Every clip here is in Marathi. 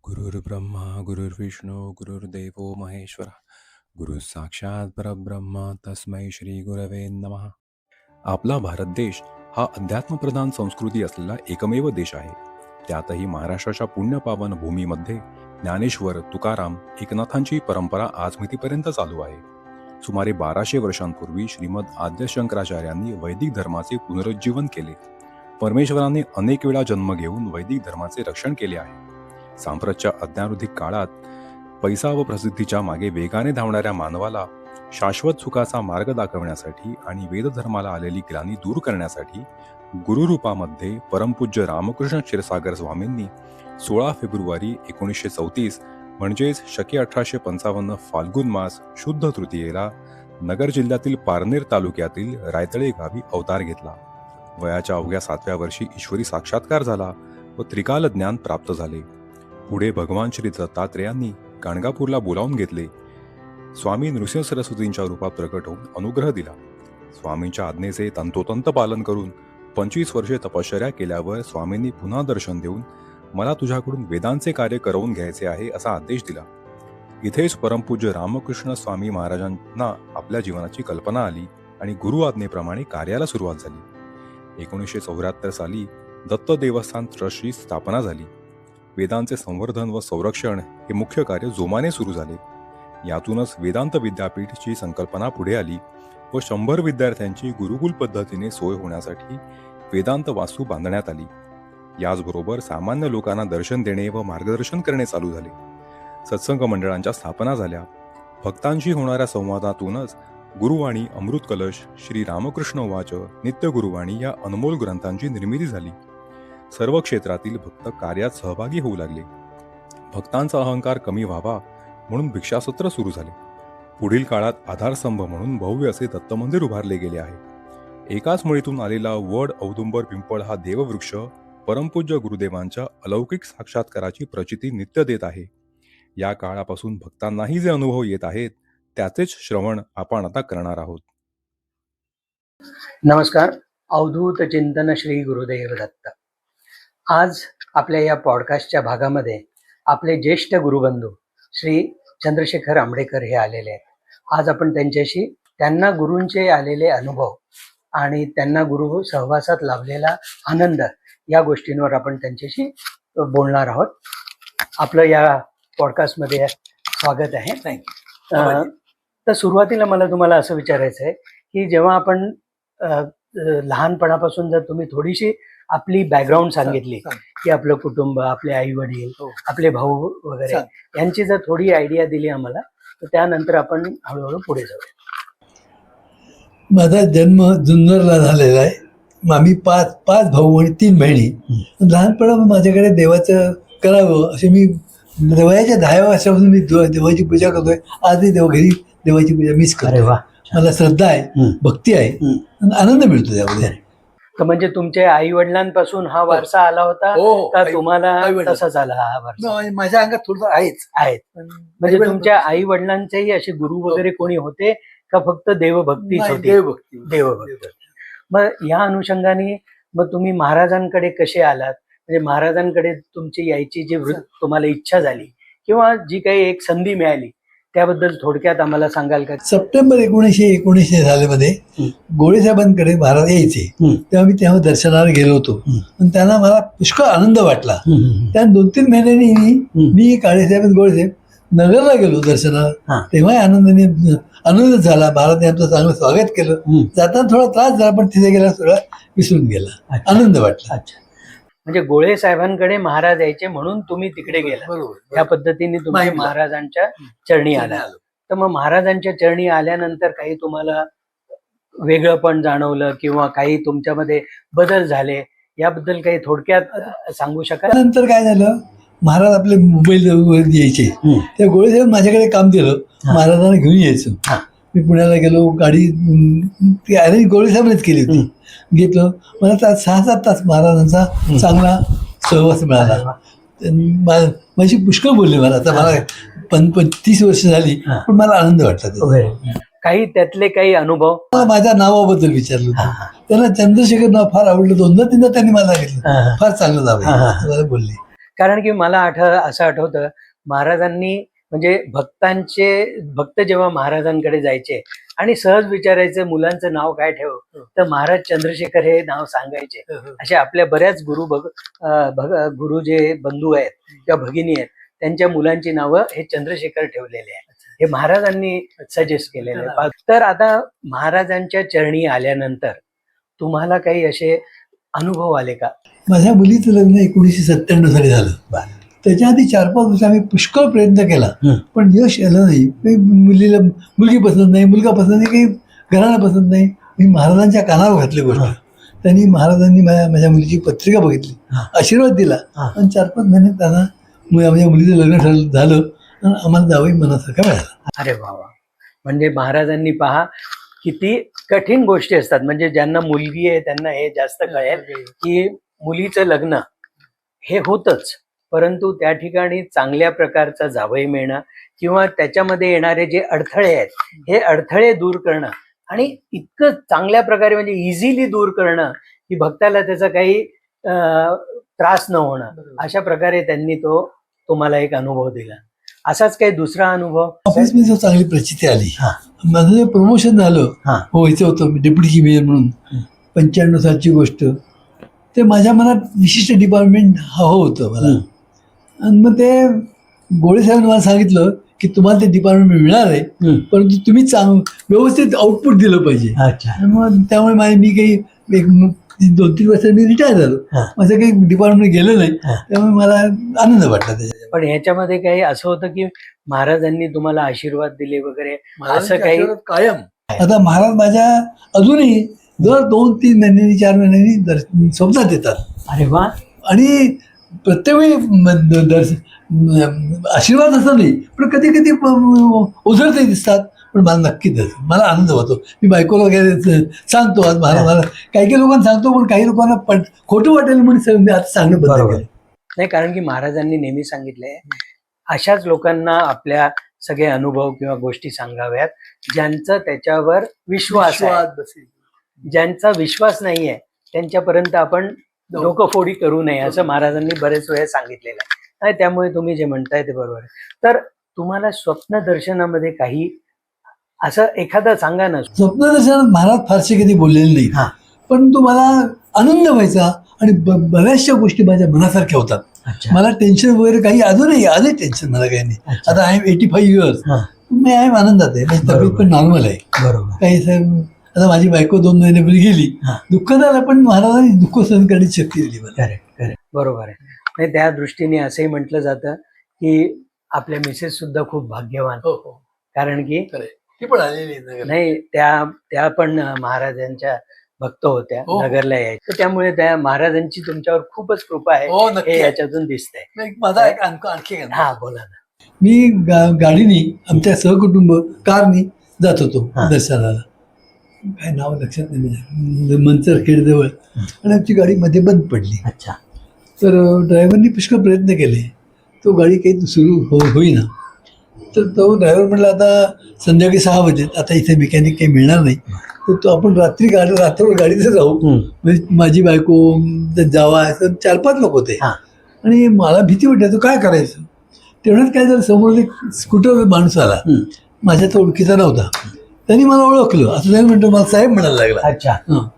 गुरुर्ब्रह्मा गुरुर्विष्णू गुरुर्देवो महेश्वर गुरु साक्षात परब्रह्म तस्मै श्री गुरवे नमः. आपला भारत देश हा अध्यात्मप्रधान संस्कृती असलेला एकमेव देश आहे. त्यातही महाराष्ट्राच्या पुण्यपावन भूमीमध्ये ज्ञानेश्वर, तुकाराम, एकनाथांची परंपरा आजमितीपर्यंत चालू आहे. सुमारे 1200 वर्षांपूर्वी श्रीमद आद्य शंकराचार्यांनी वैदिक धर्माचे पुनरुज्जीवन केले. परमेश्वराने अनेक वेळा जन्म घेऊन वैदिक धर्माचे रक्षण केले आहे. सांप्रतच्या अज्ञानोधिक काळात पैसा व प्रसिद्धीच्या मागे वेगाने धावणाऱ्या मानवाला शाश्वत सुखाचा मार्ग दाखवण्यासाठी आणि वेदधर्माला आलेली ग्लानी दूर करण्यासाठी गुरुरूपामध्ये परमपूज्य रामकृष्ण क्षीरसागर स्वामींनी 16 फेब्रुवारी 1934 म्हणजेच शके 1855 फाल्गुन मास शुद्ध तृतीयेला नगर जिल्ह्यातील पारनेर तालुक्यातील रायतळे गावी अवतार घेतला. वयाच्या अवघ्या 7व्या वर्षी ईश्वरी साक्षात्कार झाला व त्रिकाल ज्ञान प्राप्त झाले. पुढे भगवान श्री दत्तात्रेयांनी गाणगापूरला बोलावून घेतले. स्वामी नृसिंह सरस्वतींच्या रूपात प्रकट होऊन अनुग्रह दिला. स्वामींच्या आज्ञेचे तंतोतंत पालन करून 25 वर्षे तपश्चर्या केल्यावर स्वामींनी पुन्हा दर्शन देऊन मला तुझ्याकडून वेदांचे कार्य करवून घ्यायचे आहे असा आदेश दिला. इथेच परमपूज्य रामकृष्ण स्वामी महाराजांना आपल्या जीवनाची कल्पना आली आणि गुरु आज्ञेप्रमाणे कार्याला सुरुवात झाली. 1974 साली दत्त देवस्थान ट्रस्टची स्थापना झाली. वेदांचे संवर्धन व संरक्षण हे मुख्य कार्य जोमाने सुरू झाले. यातूनच वेदांत विद्यापीठची संकल्पना पुढे आली व 100 विद्यार्थ्यांची गुरुकुल पद्धतीने सोय होण्यासाठी वेदांत वास्तू बांधण्यात आली. याचबरोबर सामान्य लोकांना दर्शन देणे व मार्गदर्शन करणे चालू झाले. सत्संग मंडळांच्या स्थापना झाल्या. भक्तांशी होणाऱ्या संवादातूनच गुरुवाणी, अमृत कलश, श्री रामकृष्ण वाच, नित्य गुरुवाणी या अनमोल ग्रंथांची निर्मिती झाली. सर्व क्षेत्रातील भक्त कार्यात सहभागी होऊ लागले. भक्तांचा अहंकार कमी व्हावा म्हणून भिक्षासत्र सुरू झाले. पुढील काळात आधारस्तंभ म्हणून भव्य असे दत्त मंदिर उभारले गेले आहे. एकाच मुळीतून आलेला वड, औदुंबर, पिंपळ हा देववृक्ष परमपूज्य गुरुदेवांच्या अलौकिक साक्षात्काराची प्रचिती नित्य देत आहे. या काळापासून भक्तांनाही जे अनुभव येत आहेत त्याचेच श्रवण आपण आता करणार आहोत. नमस्कार. अवधूत चिंतन श्री गुरुदेव दत्त. आज आपल्या या पॉडकास्टच्या भागामध्ये आपले ज्येष्ठ गुरुबंधू श्री चंद्रशेखर आंबडेकर हे आलेले आहेत. आज आपण त्यांच्याशी त्यांना गुरूंचे आलेले अनुभव आणि त्यांना गुरु सहवासात लाभलेला आनंद या गोष्टींवर आपण त्यांच्याशी बोलणार आहोत. आपलं या पॉडकास्टमध्ये स्वागत आहे. तर सुरुवातीला मला तुम्हाला असं विचारायचं आहे की जेव्हा आपण लहानपणापासून जर तुम्ही थोडीशी आपली बॅकग्राऊंड सांगितली की आपलं कुटुंब, आपले आई वडील, आपले भाऊ वगैरे यांची जर थोडी आयडिया दिली आम्हाला, तर त्यानंतर आपण हळूहळू पुढे जाऊया. माझा जन्म जुन्नरला झालेला आहे. आम्ही पाच भाऊ आणि 3 बहिणी. लहानपणापासून माझ्याकडे देवाचं करावं असे मी वयाच्या 10व्या वर्षापासून मी देवाची पूजा करतोय. आजही घरी देवाची पूजा मीच करतो. मला श्रद्धा आहे, भक्ती आहे, आनंद मिळतो त्यामध्ये. तर म्हणजे तुमच्या आई वडिलांपासून हा वारसा आला होता का तुम्हाला तसाच आला हा वारसा? माझ्या अंगात थोडं आहेत. म्हणजे तुमच्या आई वडिलांचेही असे गुरु वगैरे कोणी होते का फक्त देवभक्तीच होती? देवभक्ती. मग या अनुषंगाने मग तुम्ही महाराजांकडे कसे आलात? म्हणजे महाराजांकडे तुमची यायची जी तुम्हाला इच्छा झाली किंवा जी काही एक संधी मिळाली त्याबद्दल थोडक्यात आम्हाला सांगाल का? सप्टेंबर 1919 सालामध्ये गोळेसाहेबांकडे महाराज यायचे तेव्हा मी तेव्हा दर्शनाला गेलो होतो. पण त्यांना मला पुष्कळ आनंद वाटला. त्या 2-3 महिन्यांनी मी काळेसाहेब गोळेसाहेब नगरला गेलो दर्शनाला. तेव्हाही आनंद झाला. महाराजांनी आमचं चांगलं स्वागत केलं. जाताना थोडा त्रास झाला पण तिथे गेला सगळा विसरून गेला. आनंद वाटला. म्हणजे गोळे साहेबांकडे महाराज यायचे म्हणून तुम्ही तिकडे गेला. त्या पद्धतीने तुम्ही महाराजांच्या चरणी आला. तर मग महाराजांच्या चरणी आल्यानंतर काही तुम्हाला वेगळं पण जाणवलं किंवा काही तुमच्यामध्ये बदल झाले याबद्दल काही थोडक्यात सांगू शकाल? नंतर काय झालं, महाराज आपले मुंबईला यायचे. त्या गोळेसाहेब माझ्याकडे काम दिलं. महाराजांना घेऊन यायचं. मी पुण्याला गेलो. गाडी ती अरेंज गोळेसाहेबांनीच केली होती. घेतलं. मला त्यात 6-7 तास महाराजांचा चांगला सहवास मिळाला. माझी पुष्कळ बोलले मला. आता मला 30 वर्ष झाली पण मला आनंद वाटला. काही त्यातले काही अनुभव? माझ्या नावाबद्दल विचारलं होतं. त्यांना चंद्रशेखर नाव फार आवडलं. 2दा-3दा त्यांनी मला सांगितलं फार चांगलं नाव आहे बोलले. कारण की मला असं आठवतं, महाराजांनी म्हणजे भक्त जेव्हा महाराजांकडे जायचे आणि सहज विचारायचं मुलांचं नाव काय ठेवू, तर महाराज चंद्रशेखर हे नाव सांगायचे. असे आपल्या बऱ्याच गुरु जे बंधू आहेत किंवा भगिनी आहेत, त्यांच्या मुलांची नावं हे चंद्रशेखर ठेवलेले आहेत. हे महाराजांनी सजेस्ट केलेले आहे. तर आता महाराजांच्या चरणी आल्यानंतर तुम्हाला काही असे अनुभव आले का? माझ्या मुलीचं लग्न 1997 साली झालं. त्याच्या आधी 4-5 वर्ष आम्ही पुष्कळ प्रयत्न केला, पण यश आलं नाही. मुलीला मुलगी पसंत नाही, मुलगा पसंत नाही, काही घराणा पसंत नाही. मी महाराजांच्या कानावर घातली गोष्ट. त्यांनी महाराजांनी माझ्या मुलीची पत्रिका बघितली, आशीर्वाद दिला आणि 4-5 महिन्यात त्यांना माझ्या मुलीचं लग्न झालं आणि आम्हाला जावई मनासारखा मिळाला. अरे वा, म्हणजे महाराजांनी पहा किती कठीण गोष्टी असतात. म्हणजे ज्यांना मुलगी आहे त्यांना हे जास्त कळेल की मुलीचं लग्न हे होतच, परंतु त्या ठिकाणी चांगल्या प्रकारचा जावई मिळणं किंवा त्याच्यामध्ये येणारे जे अडथळे आहेत हे अडथळे दूर करणं आणि इतकं चांगल्या प्रकारे म्हणजे इझिली दूर करणं की भक्ताला त्याचा काही त्रास न होणं, अशा प्रकारे त्यांनी तुम्हाला एक अनुभव दिला. असाच काही दुसरा अनुभव? ऑफिस मध्ये चांगली प्रचिती आली. माझं जे प्रमोशन झालं, व्हायचं होतं डेप्युटी मेयर म्हणून, 95 सालची गोष्ट. ते माझ्या मनात विशिष्ट डिपार्टमेंट हवं होतं मला. आणि मग ते गोळे साहेबांनी मला सांगितलं की तुम्हाला ते डिपार्टमेंट मिळणार आहे, परंतु तुम्ही व्यवस्थित आउटपुट दिलं पाहिजे. मग त्यामुळे मी काही 2-3 वर्ष मी रिटायर झालो. माझं काही डिपार्टमेंट गेलं नाही, त्यामुळे मला आनंद वाटला त्याच्या. पण ह्याच्यामध्ये काही असं होतं की महाराजांनी तुम्हाला आशीर्वाद दिले वगैरे असं काही? कायम. आता महाराज माझ्या अजूनही दर 2-3 महिन्यांनी 4 महिन्यांनी स्वप्नात येतात. अरे वा. आणि प्रत्येक वेळी आशीर्वाद असं नाही, पण कधी कधी उजळते दिसतात. पण मला नक्कीच मला आनंद होतो. मी बायकोला वगैरे सांगतो, आज मला काही लोकांना सांगतो, पण काही लोकांना खोटं वाटेल म्हणून आता सांगणं बरोबर नाही. कारण की महाराजांनी नेहमी सांगितलंय अशाच लोकांना आपल्या सगळे अनुभव किंवा गोष्टी सांगाव्यात ज्यांचा त्याच्यावर विश्वास आहे. ज्यांचा विश्वास नाहीये त्यांच्यापर्यंत आपण डोकंफोडी करू नये, असं महाराजांनी बरेच वेळा सांगितलेलं आहे. त्यामुळे तुम्ही जे म्हणताय ते बरोबर आहे. तर तुम्हाला स्वप्न दर्शनामध्ये काही असं एखादं सांगा ना. स्वप्नदर्शनात महाराज फारसे कधी बोललेले नाही, परंतु मला आनंद व्हायचा आणि बऱ्याचशा गोष्टी माझ्या मनासारख्या होतात. मला टेन्शन वगैरे काही अजूनही आले टेन्शन मला काही नाही. आता आय एम 85 इयर्स, मी आय एम आनंदात आहे. माझी तब्येत पण नॉर्मल आहे. बरोबर. काही आता माझी बायको 2 महिन्यापूर्वी गेली, दुःख झालं, पण महाराजांनी दुःख सहन करण्याची शक्ती दिली मला. करेक्ट. बरोबर आहे. त्या दृष्टीने असंही म्हटलं जातं की आपल्या मिसेस सुद्धा खूप भाग्यवान, कारण की पण आलेली नाही, त्या पण महाराजांच्या भक्त होत्या, नगरला यायच्या. त्यामुळे त्या महाराजांची तुमच्यावर खूपच कृपा आहे हे याच्यातून दिसतंय. माझा एक आणखी बोला ना. मी गाडीने आमच्या सहकुटुंब कारनी जात होतो दर्शनाला. काय नाव लक्षात नाही, मंचरखेड जवळ. आणि आमची गाडी मध्ये बंद पडली. तर ड्रायव्हरनी पुष्कळ प्रयत्न केले, तो गाडी काही सुरू होईना. तर तो ड्रायव्हर म्हटला आता संध्याकाळी 6 वाजले, आता इथे मेकॅनिक काही मिळणार नाही, तर तो आपण रात्रभर गाडीचं जाऊ. म्हणजे माझी बायको, जावा, 4-5 लोक होते. आणि मला भीती वाटली, तो काय करायचं. तेवढ्यात काय झालं, समोर एक स्कूटर माणूस आला, माझ्या तो ओळखीचा नव्हता. त्यांनी मला ओळखलं. असं त्याने म्हटलं, मला साहेब म्हणायला लागला.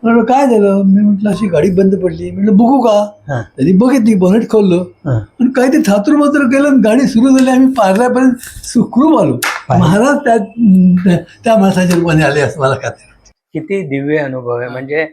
म्हटलं काय झालं. मी म्हटलं अशी गाडी बंद पडली. म्हटलं बघू का. त्यांनी बघितली, बोनेट खोललं आणि काय ते थातूर मात्र केलं, गाडी सुरू झाली. आम्ही पार्ल्यापर्यंत सुखरूप आलो. महाराज त्या माणसाच्या रूपाने आले असं मला खात्री. किती दिव्य अनुभव आहे. म्हणजे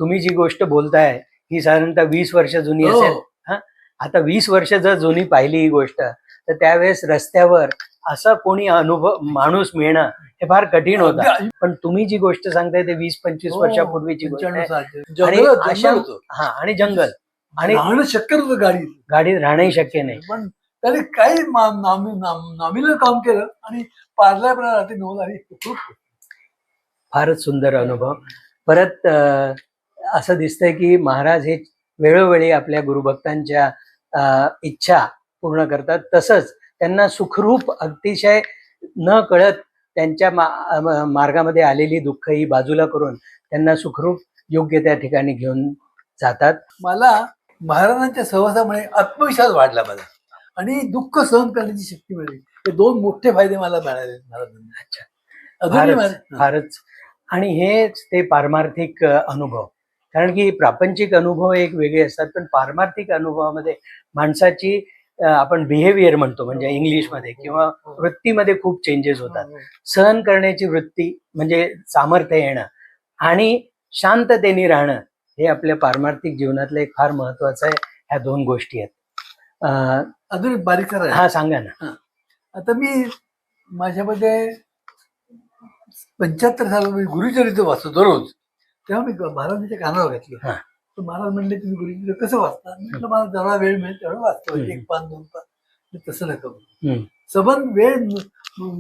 तुम्ही जी गोष्ट बोलताय ही साधारणतः 20 वर्ष जुनी असेल. आता 20 वर्ष जर जुनी पाहिली ही गोष्ट, तर त्यावेळेस रस्त्यावर असा कोणी माणूस मिळणं हे फार कठीण होतं. पण तुम्ही जी गोष्ट सांगताय ते 20-25 वर्षापूर्वीची गोष्ट आहे. आणि जंगल आणि राहणं शक्य होतं, गाडीत राहणंही शक्य नाही. पण त्याने काही नॉमिनल काम केलं आणि पार्ल्यापर्यंत रात्री 9 खूप फारच सुंदर अनुभव. परत असं दिसतंय की महाराज हे वेळोवेळी आपल्या गुरुभक्तांच्या इच्छा पूर्ण करतात. तसंच त्यांना सुखरूप, अतिशय न कळत त्यांच्या मार्गामध्ये आलेली दुःख ही बाजूला करून त्यांना सुखरूप योग्य त्या ठिकाणी घेऊन जातात. मला महाराजांच्या सहवासामुळे आत्मविश्वास वाढला माझा आणि दुःख सहन करण्याची शक्ती मिळाली. हे 2 मोठे फायदे मला मिळाले महाराजांना. अच्छा. अजूनही फारच. आणि हेच ते पारमार्थिक अनुभव. कारण की प्रापंचिक अनुभव एक वेगळे असतात, पण पारमार्थिक अनुभवामध्ये माणसाची आपण बिहेवियर म्हणतो म्हणजे इंग्लिशमध्ये किंवा वृत्तीमध्ये खूप चेंजेस होतात. सहन करण्याची वृत्ती म्हणजे सामर्थ्य येणं आणि शांततेने राहणं हे आपल्या पारमार्थिक जीवनातलं एक फार महत्वाचं आहे. ह्या 2 गोष्टी आहेत. अजून एक बारीक हा सांगा ना. आता मी माझ्यामध्ये 75 साल मी गुरुचरित्र वाचतो दररोज. तेव्हा मी महाराजांच्या कानावर घातली. हा. तर महाराज म्हणले तुम्ही गुरुचरित्र कसं वाचता? म्हटलं मला जेवढा वेळ मिळेल तेवढं वाचतो. 1 पान 2 पान. तसं नका करू. सबंध वेळ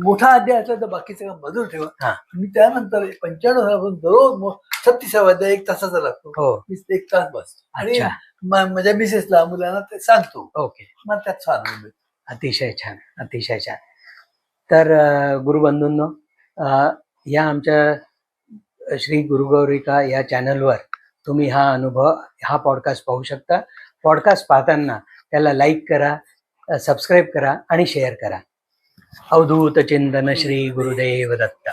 मोठा अध्याय असला तर बाकीचं काम बाजूला ठेवा. हा. मी त्यानंतर 95 सालापासून दररोज 36 अध्याय 1 तासाचा लागतो. हो. मी 1 तास बसतो आणि अच्छा. माझ्या मिसेसला मुलांना ते सांगतो. ओके. मला त्यात फार आनंद मिळतो. अतिशय छान, अतिशय छान. तर गुरुबंधूंनो, या आमच्या श्री गुरुगौरिका या चॅनलवर तुम्ही हा अनुभव, हा पॉडकास्ट पाहू शकता. पॉडकास्ट पाहताना त्याला लाईक करा, सबस्क्राईब करा आणि शेअर करा. अवधूत चिंतन श्री गुरुदेव दत्त.